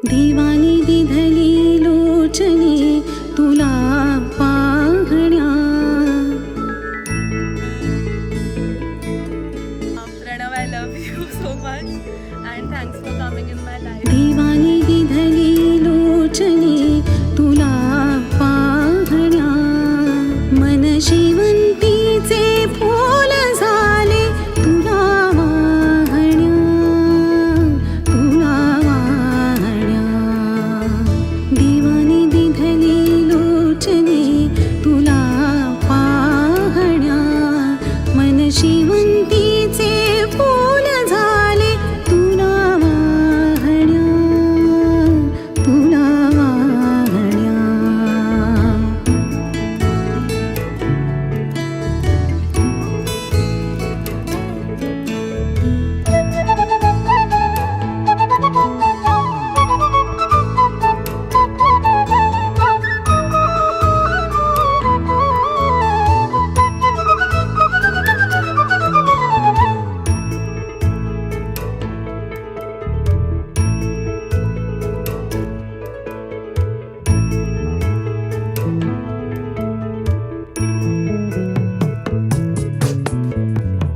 देवानी दिधली लोचने तुला पाहण्या. Pranav, I love you so much and thanks for coming in my life. देवानी दिधली लोचने तुला पाहण्या. मन शिवंतीचे फूल झाले तुला वाहण्या. तुला वाहण्या. देवानी दिधली लोचने तुला पाहण्या. मन शिवंतीचे फूल झाले तुला वाहण्या. तुला वाहण्या.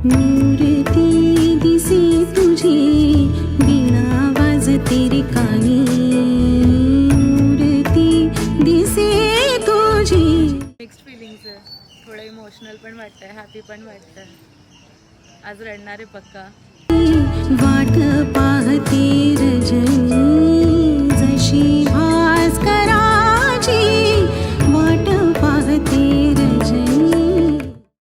मूर्ती दिसे तुझी वीणा वाजते रे कानी. मूर्ती दिसे तुझी. मिक्स्ड फिलिंग्स आहे, थोडं इमोशनल पण वाटतंय, हॅपी पण वाटतंय. आज रडणारे पक्का. वाट पाहते रजनी